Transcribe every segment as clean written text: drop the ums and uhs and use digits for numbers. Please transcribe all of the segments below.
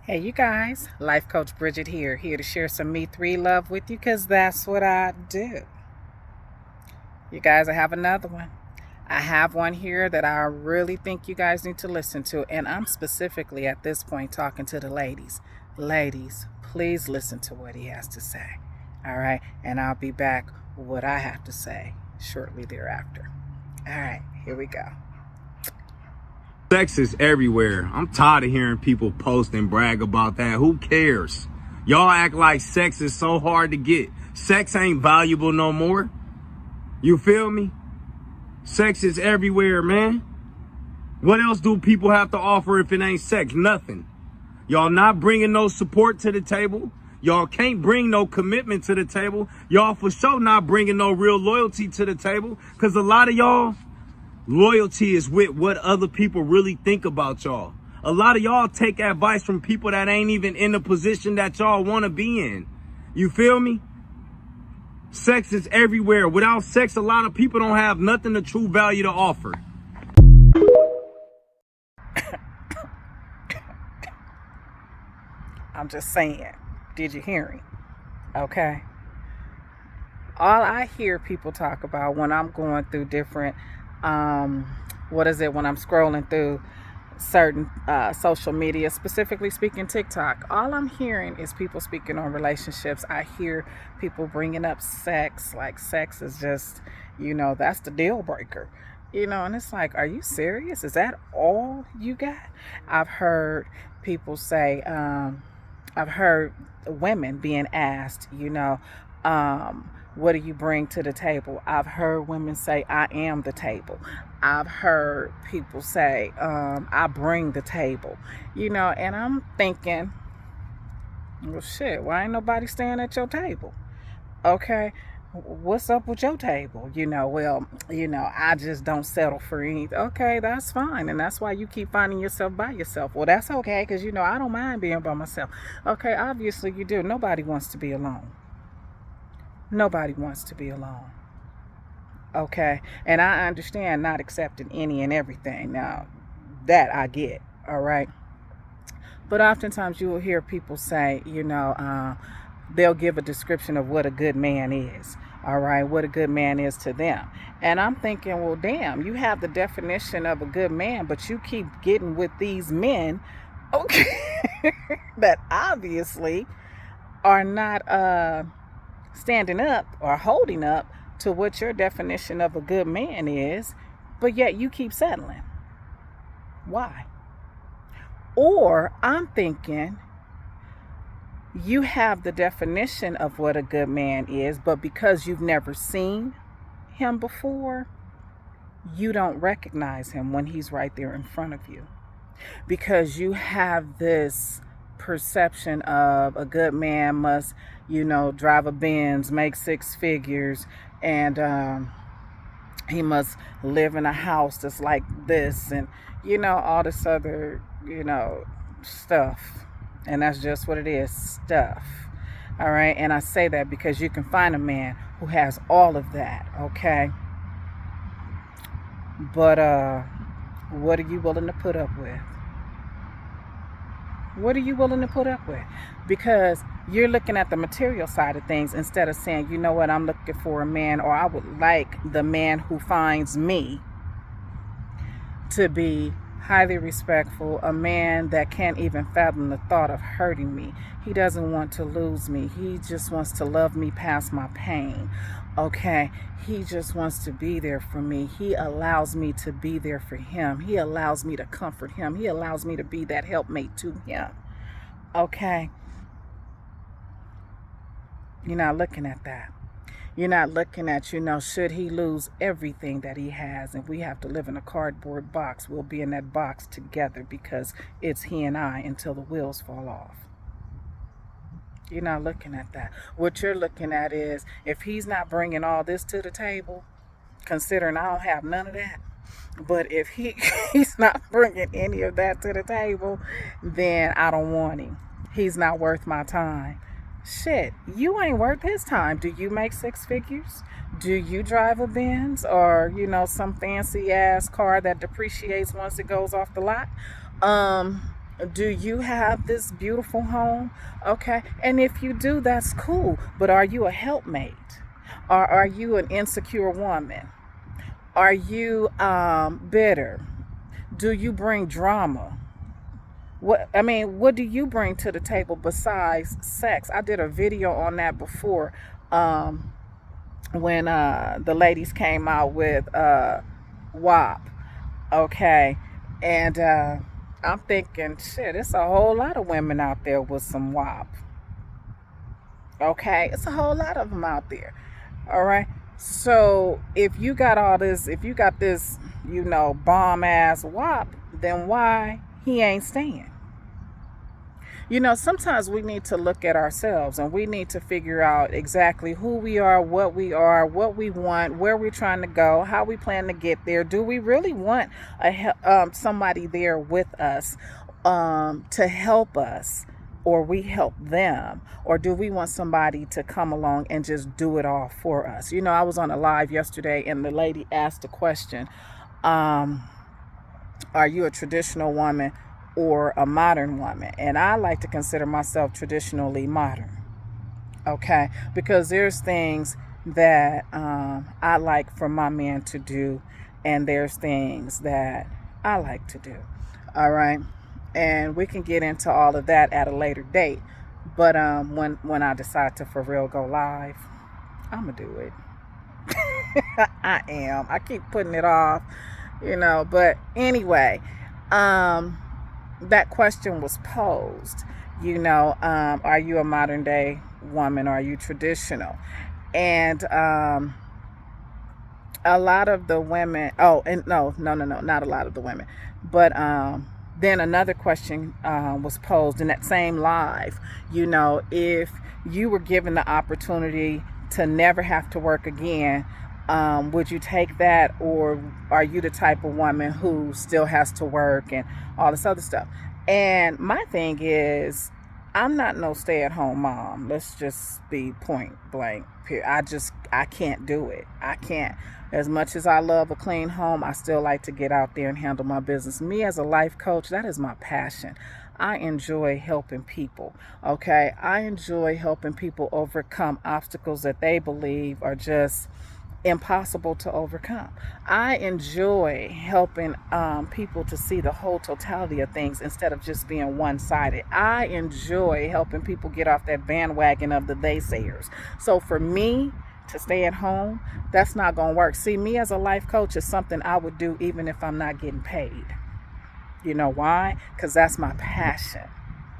Hey, you guys, Life Coach Bridget here to share some Me 3 love with you because that's what I do. You guys, I have another one. I have one here that I really think you guys need to listen to, and I'm specifically at this point talking to the ladies. Ladies, please listen to what he has to say. All right, and I'll be back with what I have to say shortly thereafter. All right, here we go. Sex is everywhere. I'm tired of hearing people post and brag about that. Who cares? Y'all act like sex is so hard to get. Sex ain't valuable no more. You feel me? Sex is everywhere, man. What else do people have to offer if it ain't sex? Nothing. Y'all not bringing no support to the table. Y'all can't bring no commitment to the table. Y'all for sure not bringing no real loyalty to the table. Because a lot of y'all, loyalty is with what other people really think about y'all. A lot of y'all take advice from people that ain't even in the position that y'all want to be in. You feel me? Sex is everywhere. Without sex, a lot of people don't have nothing of true value to offer. I'm just saying, did you hear him? Okay. All I hear people talk about when I'm going through different, when I'm scrolling through certain social media, specifically speaking TikTok, all I'm hearing is people speaking on relationships. I hear people bringing up sex, like sex is just, that's the deal breaker. And it's like, are you serious? Is that all you got? I've heard people say, I've heard women being asked, what do you bring to the table? I've heard women say, I am the table. I've heard people say, I bring the table, and I'm thinking, well, shit, why ain't nobody staying at your table? Okay. What's up with your table? I just don't settle for anything. Okay, that's fine. And that's why you keep finding yourself by yourself. Well, that's okay, because, I don't mind being by myself. Okay, obviously you do. Nobody wants to be alone. Nobody wants to be alone. Okay, and I understand not accepting any and everything. Now, that I get, all right? But oftentimes you will hear people say, they'll give a description of what a good man is, all right, what a good man is to them. And I'm thinking, well, damn, you have the definition of a good man, but you keep getting with these men, okay, that obviously are not standing up or holding up to what your definition of a good man is, but yet you keep settling. Why? Or I'm thinking you have the definition of what a good man is, but because you've never seen him before, you don't recognize him when he's right there in front of you. Because you have this perception of a good man must, drive a Benz, make six figures, and he must live in a house that's like this, and all this other stuff. And that's just what it is, stuff. All right, and I say that because you can find a man who has all of that. Okay, but what are you willing to put up with? What are you willing to put up with? Because you're looking at the material side of things instead of saying, you know what, I'm looking for a man, or I would like the man who finds me to be highly respectful, a man that can't even fathom the thought of hurting me. He doesn't want to lose me. He just wants to love me past my pain. Okay, he just wants to be there for me. He allows me to be there for him. He allows me to comfort him. He allows me to be that helpmate to him. Okay, you're not looking at that. You're not looking at, should he lose everything that he has and we have to live in a cardboard box, we'll be in that box together because it's he and I until the wheels fall off. You're not looking at that. What you're looking at is, if he's not bringing all this to the table, considering I don't have none of that, but if he's not bringing any of that to the table, then I don't want him. He's not worth my time. Shit, you ain't worth his time. Do you make six figures? Do you drive a Benz or, some fancy ass car that depreciates once it goes off the lot? Do you have this beautiful home? Okay. And if you do, that's cool. But are you a helpmate? Or are you an insecure woman? Are you bitter? Do you bring drama? What do you bring to the table besides sex? I did a video on that before, um, when the ladies came out with WAP. Okay. And I'm thinking, shit, it's a whole lot of women out there with some WAP. Okay. It's a whole lot of them out there. All right. So if you got all this, if you got this, bomb ass WAP, then why he ain't staying? Sometimes we need to look at ourselves and we need to figure out exactly who we are, what we want, where we're trying to go, how we plan to get there. Do we really want somebody there with us to help us, or we help them? Or do we want somebody to come along and just do it all for us? I was on a live yesterday and the lady asked the question, um, are you a traditional woman or a modern woman? And I like to consider myself traditionally modern. Okay, because there's things that I like for my man to do, and there's things that I like to do. All right, and we can get into all of that at a later date. But when I decide to for real go live, I'm gonna do it. I am. I keep putting it off, But anyway, um, that question was posed. Are you a modern day woman? Or are you traditional? And a lot of the women. Oh, and no, not a lot of the women, but then another question was posed in that same live. If you were given the opportunity to never have to work again, would you take that, or are you the type of woman who still has to work and all this other stuff? And my thing is, I'm not no stay-at-home mom. Let's just be point blank. I can't do it. I can't. As much as I love a clean home, I still like to get out there and handle my business. Me as a life coach, that is my passion. I enjoy helping people. Okay, I enjoy helping people overcome obstacles that they believe are just impossible to overcome. I enjoy helping people to see the whole totality of things instead of just being one-sided. I enjoy helping people get off that bandwagon of the naysayers. So for me to stay at home, that's not going to work. See, me as a life coach is something I would do even if I'm not getting paid. You know why? Because that's my passion.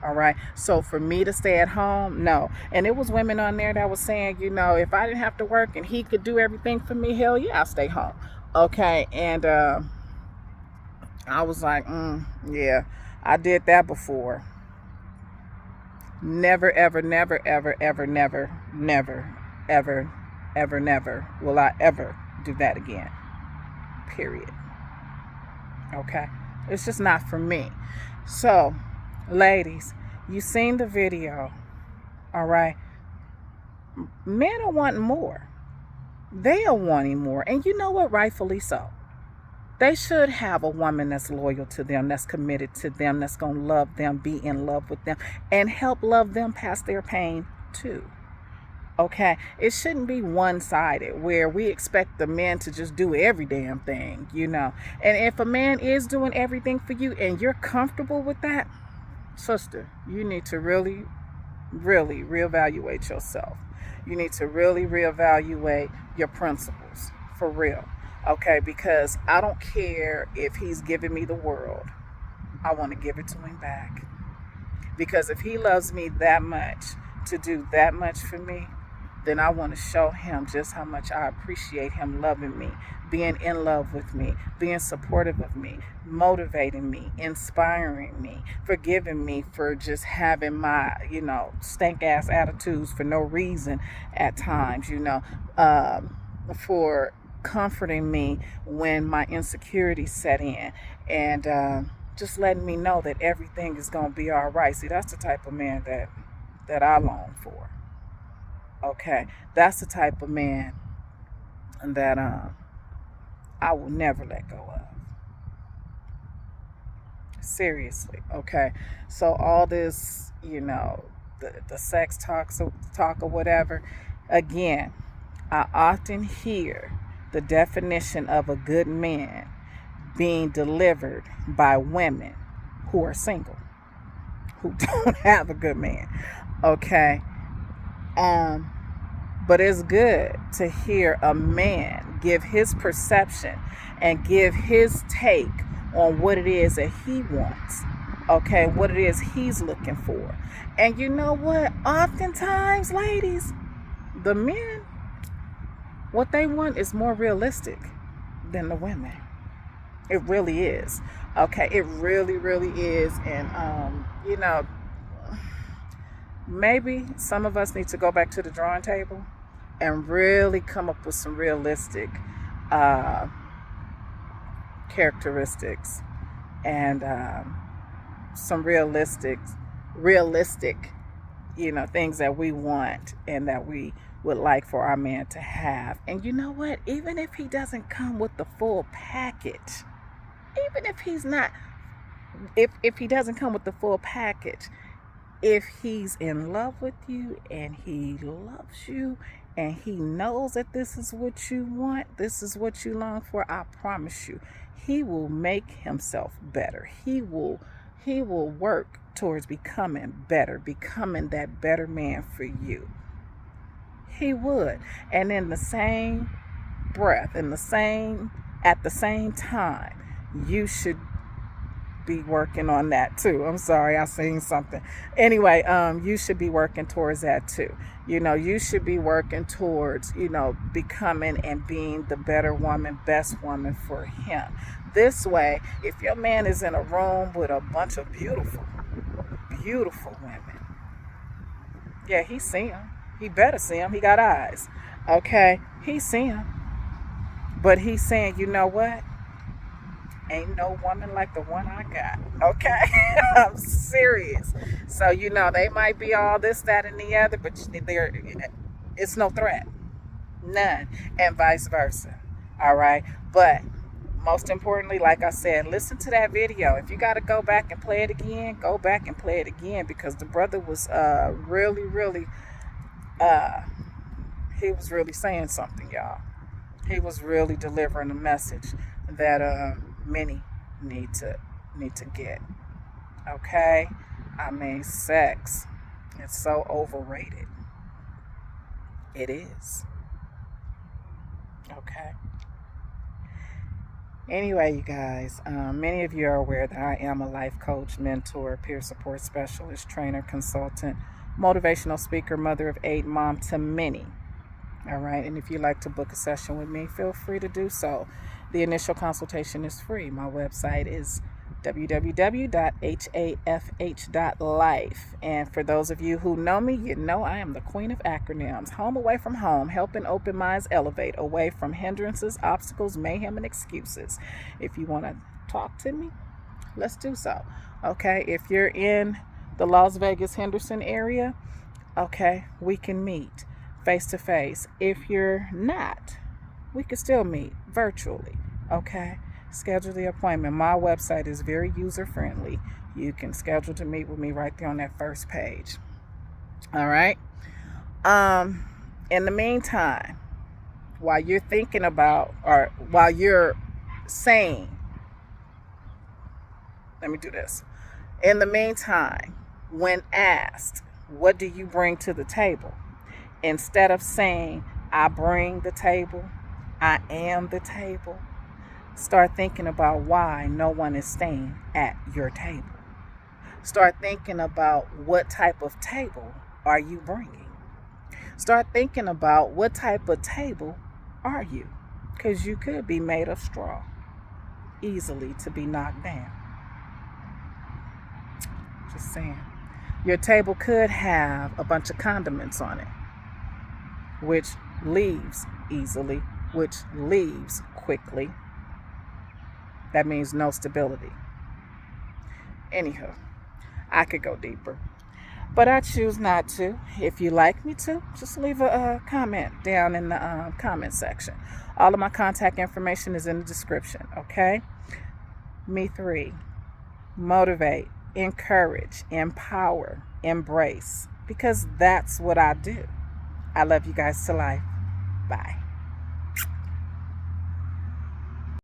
All right. So for me to stay at home, no. And it was women on there that was saying, if I didn't have to work and he could do everything for me, hell yeah, I'll stay home. Okay. And I was like, yeah, I did that before. Never, ever, never, ever, ever, never, never, ever, ever, never will I ever do that again. Period. Okay. It's just not for me. So, ladies, you seen the video. All right. Men are wanting more. They are wanting more. And you know what? Rightfully so. They should have a woman that's loyal to them, that's committed to them, that's going to love them, be in love with them, and help love them past their pain too. Okay, it shouldn't be one-sided where we expect the men to just do every damn thing, And if a man is doing everything for you and you're comfortable with that, sister, you need to really, really reevaluate yourself. You need to really reevaluate your principles for real. Okay, because I don't care if he's giving me the world. I want to give it to him back. Because if he loves me that much to do that much for me, then I want to show him just how much I appreciate him loving me, being in love with me, being supportive of me, motivating me, inspiring me, forgiving me for just having my, stank ass attitudes for no reason at times, for comforting me when my insecurities set in, and just letting me know that everything is going to be all right. See, that's the type of man that I long for. Okay, that's the type of man that I will never let go of. Seriously. Okay. So all this, the sex talk or whatever. Again, I often hear the definition of a good man being delivered by women who are single, who don't have a good man. Okay. Um, but it's good to hear a man give his perception and give his take on what it is that he wants. Okay, what it is he's looking for. And you know what? Oftentimes, ladies, the men, what they want is more realistic than the women. It really is. Okay, it really, really is. And maybe some of us need to go back to the drawing table and really come up with some realistic uh, characteristics and some realistic, things that we want and that we would like for our man to have. And you know what? Even if he doesn't come with the full package, even if he's not, if he doesn't come with the full package, if he's in love with you and he loves you and he knows that this is what you want, this is what you long for, I promise you, he will make himself better. He will work towards becoming better, becoming that better man for you. He would. And in the same breath, at the same time, you should be working on that too. I'm sorry, I seen something. Anyway, you should be working towards that too. You should be working towards, becoming and being the better woman, best woman for him. This way, if your man is in a room with a bunch of beautiful, beautiful women, yeah, he see them. He better see them. He got eyes. Okay, he see them. But he's saying, you know what? Ain't no woman like the one I got. Okay? I'm serious. So, they might be all this, that, and the other, but it's no threat. None. And vice versa. All right? But most importantly, like I said, listen to that video. If you got to go back and play it again, go back and play it again, because the brother was really, really, he was really saying something, y'all. He was really delivering a message that many need to get. Okay? I mean, sex, it's so overrated. It is. Okay? Anyway, you guys, many of you are aware that I am a life coach, mentor, peer support specialist, trainer, consultant, motivational speaker, mother of 8, mom to many. All right. And if you'd like to book a session with me, feel free to do so. The initial consultation is free. My website is www.hafh.life. And for those of you who know me, you know I am the queen of acronyms. Home away from home, helping open minds elevate away from hindrances, obstacles, mayhem, and excuses. If you want to talk to me, let's do so. Okay. If you're in the Las Vegas, Henderson area, okay, we can meet face to face. If you're not, we can still meet virtually. Okay, schedule the appointment. My website is very user friendly. You can schedule to meet with me right there on that first page. All right. In the meantime, while you're thinking about, or while you're saying, let me do this. In the meantime, when asked, what do you bring to the table? Instead of saying, I bring the table, I am the table, start thinking about why no one is staying at your table. Start thinking about what type of table are you bringing. Start thinking about what type of table are you, because you could be made of straw, easily to be knocked down. Just saying. Your table could have a bunch of condiments on it, which leaves easily, which leaves quickly. That means no stability. Anywho, I could go deeper, but I choose not to. If you like me to, just leave a comment down in the comment section. All of my contact information is in the description, okay? Me 3. motivate, encourage, empower, embrace, because that's what I do. I love you guys to life. Bye.